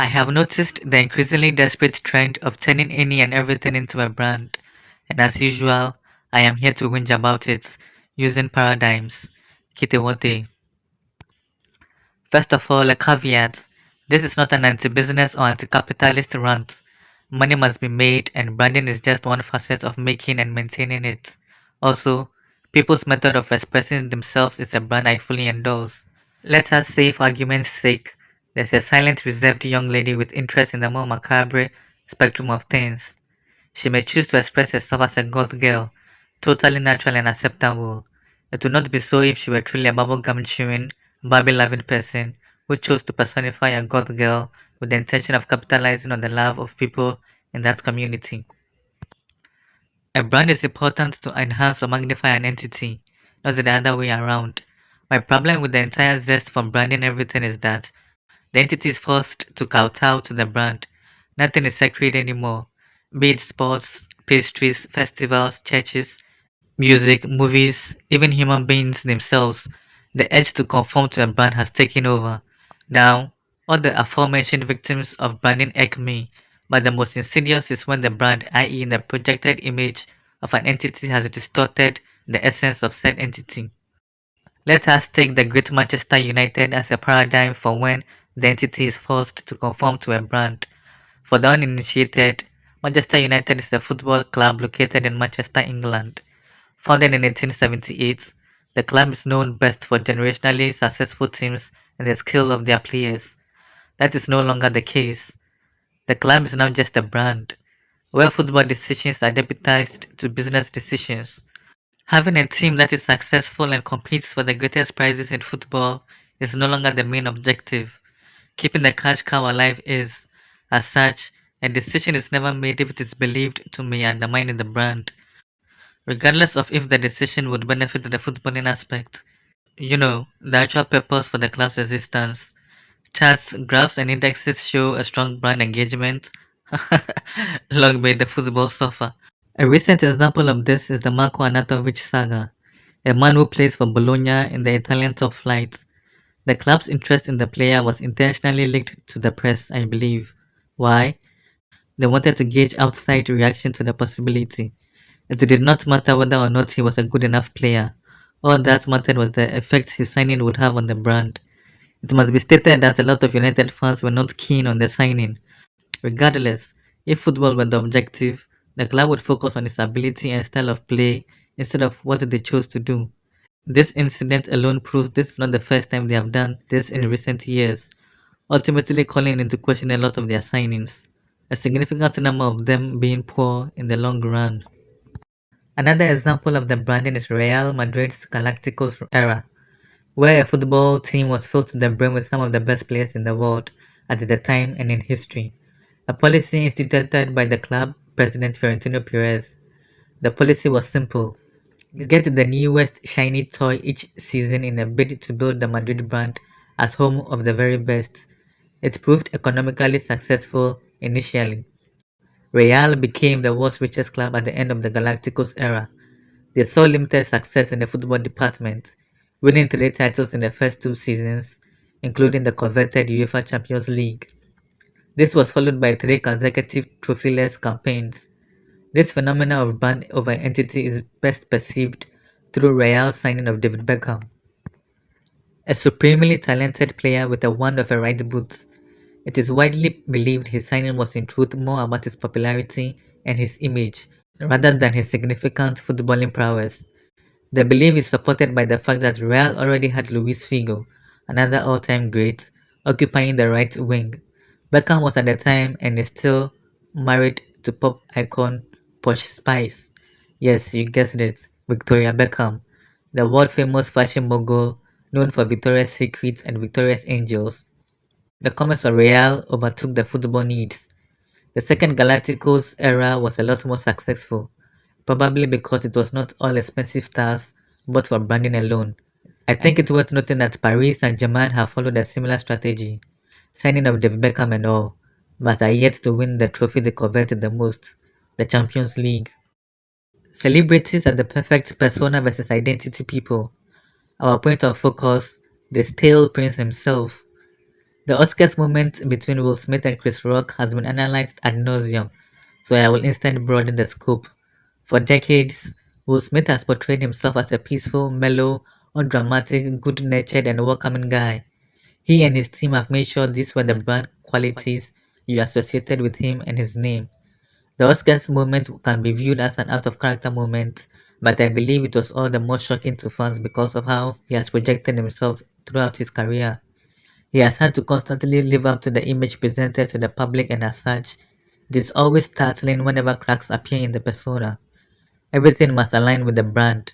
I have noticed the increasingly desperate trend of turning any and everything into a brand, and as usual, I am here to whinge about it using paradigms. Kitewote. First of all, a caveat. This is not an anti-business or anti-capitalist rant. Money must be made and branding is just one facet of making and maintaining it. Also, people's method of expressing themselves is a brand I fully endorse. Let us say, for argument's sake, there's a silent, reserved young lady with interest in the more macabre spectrum of things. She may choose to express herself as a goth girl, totally natural and acceptable. It would not be so if she were truly a bubblegum chewing, Barbie loving person who chose to personify a goth girl with the intention of capitalizing on the love of people in that community. A brand is important to enhance or magnify an entity, not the other way around. My problem with the entire zest for branding everything is that the entity is forced to kowtow to the brand. Nothing is sacred anymore, be it sports, pastries, festivals, churches, music, movies, even human beings themselves. The urge to conform to a brand has taken over. Now, all the aforementioned victims of branding irk me, but the most insidious is when the brand, i.e., the projected image of an entity, has distorted the essence of said entity. Let us take the great Manchester United as a paradigm for when the entity is forced to conform to a brand. For the uninitiated, Manchester United is a football club located in Manchester, England. Founded in 1878, the club is known best for generationally successful teams and the skill of their players. That is no longer the case. The club is now just a brand, where football decisions are deputized to business decisions. Having a team that is successful and competes for the greatest prizes in football is no longer the main objective. Keeping the cash cow alive is, as such, a decision is never made if it is believed to may undermine the brand, regardless of if the decision would benefit the footballing aspect. You know, the actual purpose for the club's existence. Charts, graphs, and indexes show a strong brand engagement. Long may the football suffer. A recent example of this is the Marco Arnautovic saga, a man who plays for Bologna in the Italian top flight. The club's interest in the player was intentionally linked to the press, I believe. Why? They wanted to gauge outside reaction to the possibility. It did not matter whether or not he was a good enough player. All that mattered was the effect his signing would have on the brand. It must be stated that a lot of United fans were not keen on the signing. Regardless, if football were the objective, the club would focus on its ability and style of play instead of what they chose to do. This incident alone proves this is not the first time they have done this in recent years, ultimately calling into question a lot of their signings, a significant number of them being poor in the long run. Another example of the branding is Real Madrid's Galacticos era, where a football team was filled to the brim with some of the best players in the world at the time and in history. A policy instituted by the club president Florentino Perez. The policy was simple: get the newest shiny toy each season in a bid to build the Madrid brand as home of the very best. It proved economically successful initially. Real became the world's richest club at the end of the Galacticos era. They saw limited success in the football department, winning 3 titles in the first 2 seasons, including the coveted UEFA Champions League. This was followed by 3 consecutive trophyless campaigns. This phenomenon of brand over entity is best perceived through Real's signing of David Beckham, a supremely talented player with a wand of a right boot. It is widely believed his signing was in truth more about his popularity and his image rather than his significant footballing prowess. The belief is supported by the fact that Real already had Luis Figo, another all-time great, occupying the right wing. Beckham was at the time and is still married to pop icon Posh Spice. Yes, you guessed it, Victoria Beckham, the world-famous fashion mogul known for Victoria's Secret and Victoria's Angels. The commerce of Real overtook the football needs. The second Galacticos era was a lot more successful, probably because it was not all expensive stars but for branding alone. I think it's worth noting that Paris Saint-Germain have followed a similar strategy, signing of David Beckham and all, but are yet to win the trophy they coveted the most, the Champions League. Celebrities are the perfect persona versus identity people. Our point of focus, the stale prince himself. The Oscars moment between Will Smith and Chris Rock has been analyzed ad nauseum, so I will instead broaden the scope. For decades, Will Smith has portrayed himself as a peaceful, mellow, undramatic, good-natured, and welcoming guy. He and his team have made sure these were the brand qualities you associated with him and his name. The Oscars moment can be viewed as an out-of-character moment, but I believe it was all the more shocking to fans because of how he has projected himself throughout his career. He has had to constantly live up to the image presented to the public, and as such, it is always startling whenever cracks appear in the persona. Everything must align with the brand.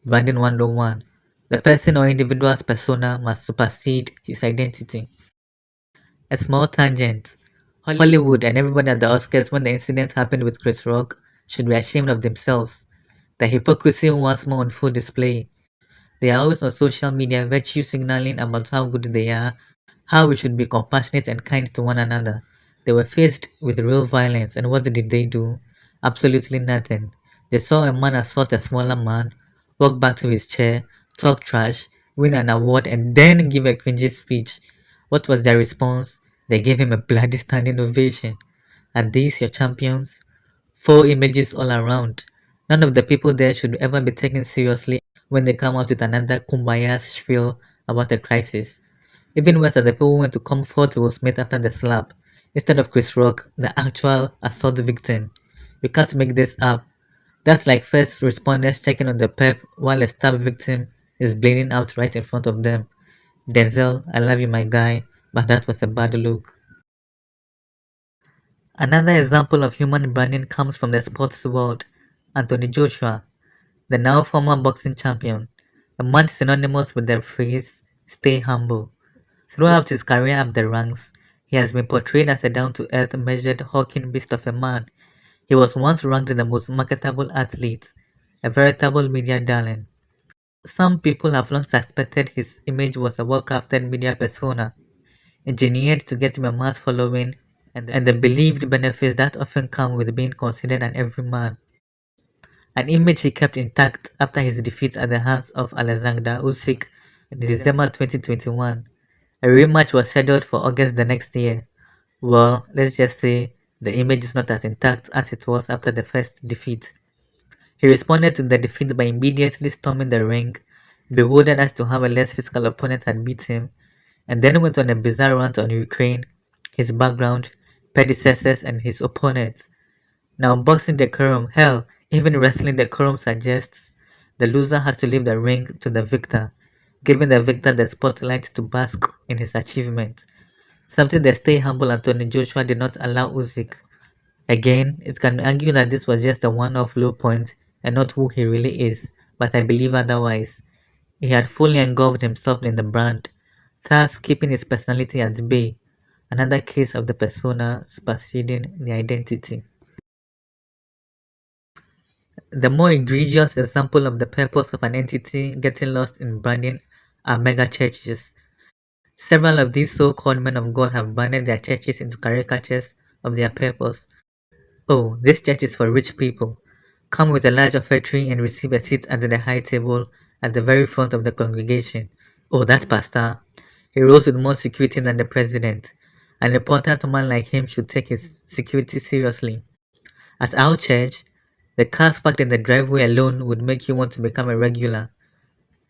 Branding 101. The person or individual's persona must supersede his identity. A small tangent. Hollywood and everybody at the Oscars, when the incident happened with Chris Rock, should be ashamed of themselves. The hypocrisy once more on full display. They are always on social media virtue signaling about how good they are, how we should be compassionate and kind to one another. They were faced with real violence, and what did they do? Absolutely nothing. They saw a man assault a smaller man, walk back to his chair, talk trash, win an award, and then give a cringy speech. What was their response? They gave him a bloody standing ovation. Are these your champions? Four images all around. None of the people there should ever be taken seriously when they come out with another kumbaya spiel about a crisis. Even worse are the people who went to comfort Will Smith after the slap, instead of Chris Rock, the actual assault victim. You can't make this up. That's like first responders checking on the pep while a stab victim is bleeding out right in front of them. Denzel, I love you, my guy, but that was a bad look. Another example of human branding comes from the sports world. Anthony Joshua, the now former boxing champion, a man synonymous with the phrase "stay humble." Throughout his career up the ranks, he has been portrayed as a down-to-earth, measured, hawking beast of a man. He was once ranked the most marketable athlete, a veritable media darling. Some people have long suspected his image was a well-crafted media persona, engineered to get him a mass following and the believed benefits that often come with being considered an everyman. An image he kept intact after his defeat at the hands of Alexander Usyk in December 2021. A rematch was scheduled for August the next year. Well, let's just say the image is not as intact as it was after the first defeat. He responded to the defeat by immediately storming the ring, bewildered as to how a less physical opponent had beat him, and then went on a bizarre rant on Ukraine, his background, predecessors, and his opponents. Now, boxing decorum, hell, even wrestling decorum suggests the loser has to leave the ring to the victor, giving the victor the spotlight to bask in his achievement. Something the stay humble Anthony Joshua did not allow Usyk. Again, it can be argued that this was just a one-off low point and not who he really is, but I believe otherwise. He had fully engulfed himself in the brand, thus keeping his personality at bay. Another case of the persona superseding the identity. The more egregious example of the purpose of an entity getting lost in branding are mega churches. Several of these so-called men of God have branded their churches into caricatures of their purpose. Oh, this church is for rich people. Come with a large offertory and receive a seat at the high table at the very front of the congregation. Oh, that pastor. He rose with more security than the president. An important man like him should take his security seriously. At our church, the cars parked in the driveway alone would make you want to become a regular.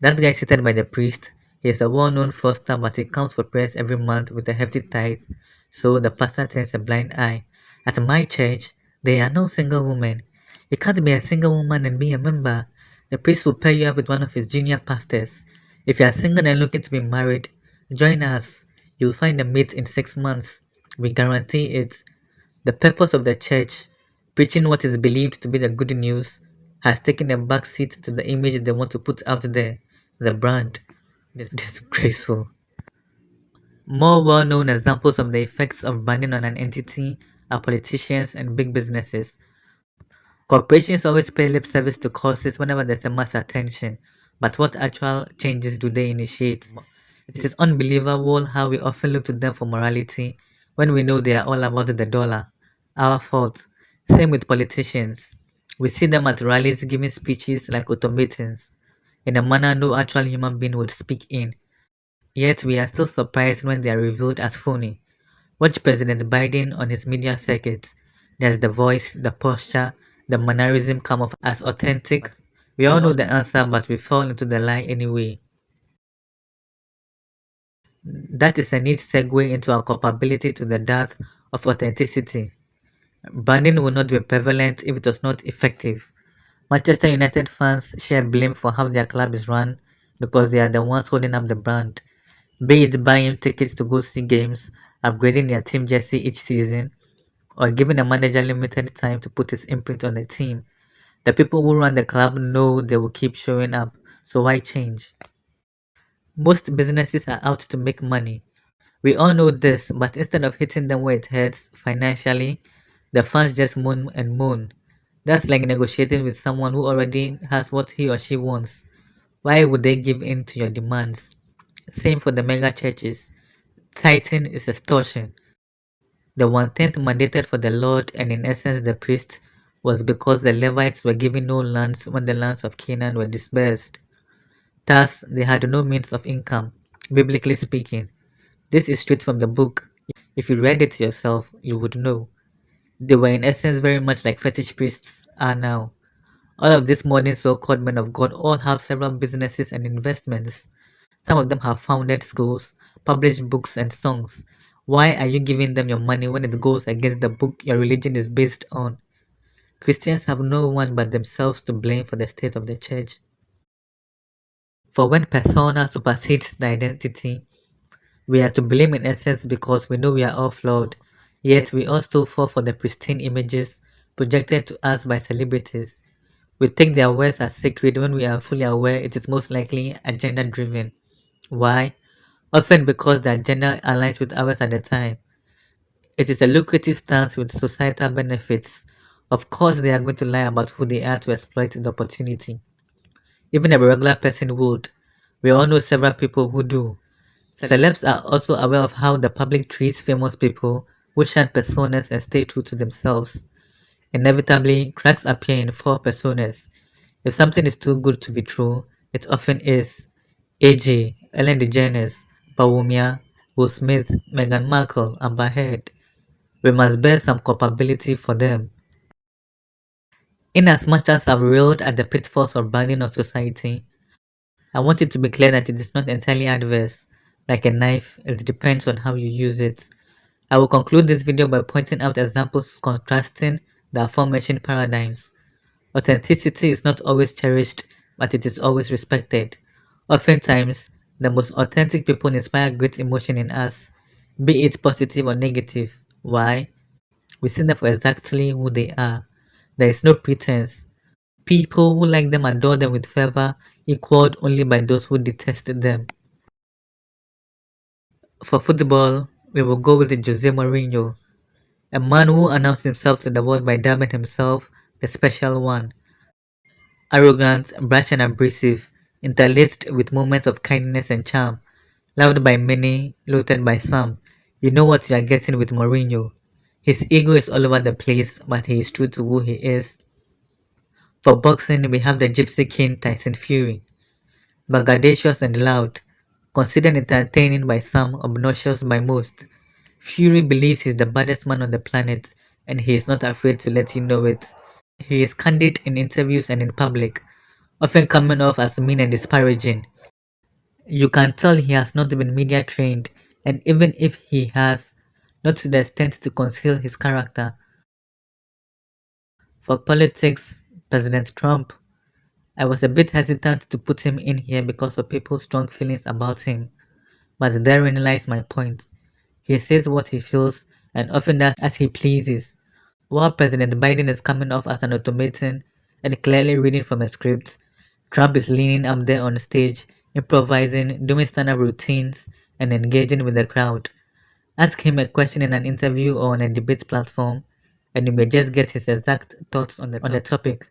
That guy seated by the priest, he is a well-known fraudster, but he comes for prayers every month with a hefty tithe, so the pastor turns a blind eye. At my church, there are no single women. You can't be a single woman and be a member. The priest will pair you up with one of his junior pastors. If you are single and looking to be married, join us. You'll find a mate in 6 months. We guarantee it. The purpose of the church, preaching what is believed to be the good news, has taken a back seat to the image they want to put out there, the brand. Disgraceful. More well-known examples of the effects of branding on an entity are politicians and big businesses. Corporations always pay lip service to causes whenever there's a mass attention, but what actual changes do they initiate? It is unbelievable how we often look to them for morality when we know they are all about the dollar. Our fault. Same with politicians. We see them at rallies giving speeches like automatons, in a manner no actual human being would speak in. Yet we are still surprised when they are revealed as phony. Watch President Biden on his media circuit. There's the voice, the posture, the mannerism come off as authentic. We all know the answer, but we fall into the lie anyway. That is a neat segue into our culpability to the death of authenticity. Branding would not be prevalent if it was not effective. Manchester United fans share blame for how their club is run because they are the ones holding up the brand. Be it buying tickets to go see games, upgrading their team jersey each season, or giving a manager limited time to put his imprint on the team. The people who run the club know they will keep showing up, so why change? Most businesses are out to make money. We all know this, but instead of hitting them where it hurts financially, the fans just moan and moan. That's like negotiating with someone who already has what he or she wants. Why would they give in to your demands? Same for the mega churches. Tithing is extortion. The one-tenth mandated for the Lord and in essence the priest was because the Levites were given no lands when the lands of Canaan were dispersed. Thus, they had no means of income, biblically speaking. This is straight from the book. If you read it yourself, you would know. They were in essence very much like fetish priests are now. All of these modern so-called men of God all have several businesses and investments. Some of them have founded schools, published books and songs. Why are you giving them your money when it goes against the book your religion is based on? Christians have no one but themselves to blame for the state of the church. For when persona supersedes the identity, we are to blame in essence because we know we are all flawed, yet we all still fall for the pristine images projected to us by celebrities. We take their words as sacred when we are fully aware it is most likely agenda driven. Why? Often because the agenda aligns with ours at the time. It is a lucrative stance with societal benefits. Of course, they are going to lie about who they are to exploit the opportunity. Even a regular person would. We all know several people who do. Celebs are also aware of how the public treats famous people who shun personas and stay true to themselves. Inevitably, cracks appear in four personas. If something is too good to be true, it often is. AJ, Ellen DeGeneres, Bawumia, Will Smith, Meghan Markle, Amber Heard. We must bear some culpability for them. Inasmuch as I've railed at the pitfalls of branding of society, I want it to be clear that it is not entirely adverse. Like a knife, it depends on how you use it. I will conclude this video by pointing out examples contrasting the aforementioned paradigms. Authenticity is not always cherished, but it is always respected. Oftentimes, the most authentic people inspire great emotion in us, be it positive or negative. Why? We see them for exactly who they are. There is no pretense. People who like them adore them with fervor, equaled only by those who detested them. For football, we will go with Jose Mourinho, a man who announced himself to the world by dubbing himself the special one. Arrogant, brash and abrasive, interlaced with moments of kindness and charm, loved by many, loathed by some. You know what you are getting with Mourinho. His ego is all over the place, but he is true to who he is. For boxing, we have the Gypsy King Tyson Fury, braggadocious and loud, considered entertaining by some, obnoxious by most. Fury believes he's the baddest man on the planet, and he is not afraid to let you know it. He is candid in interviews and in public, often coming off as mean and disparaging. You can tell he has not been media trained, and even if he has, not to the extent to conceal his character. For politics, President Trump, I was a bit hesitant to put him in here because of people's strong feelings about him, but therein lies my point. He says what he feels and often does as he pleases. While President Biden is coming off as an automaton and clearly reading from a script, Trump is leaning up there on stage, improvising, doing stand-up routines, and engaging with the crowd. Ask him a question in an interview or on a debate platform, and you may just get his exact thoughts on the topic.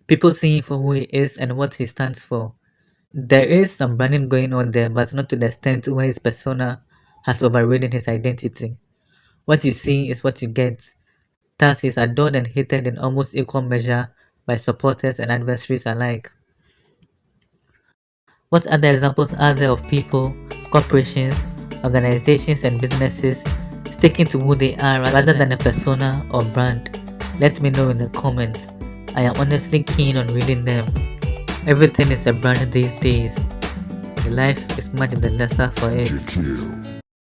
People see him for who he is and what he stands for. There is some branding going on there, but not to the extent where his persona has overridden his identity. What you see is what you get. Thus, he is adored and hated in almost equal measure by supporters and adversaries alike. What other examples are there of people corporations, organizations, and businesses sticking to who they are rather than a persona or brand? Let me know in the comments. I am honestly keen on reading them. Everything is a brand these days. The life is much the lesser for it.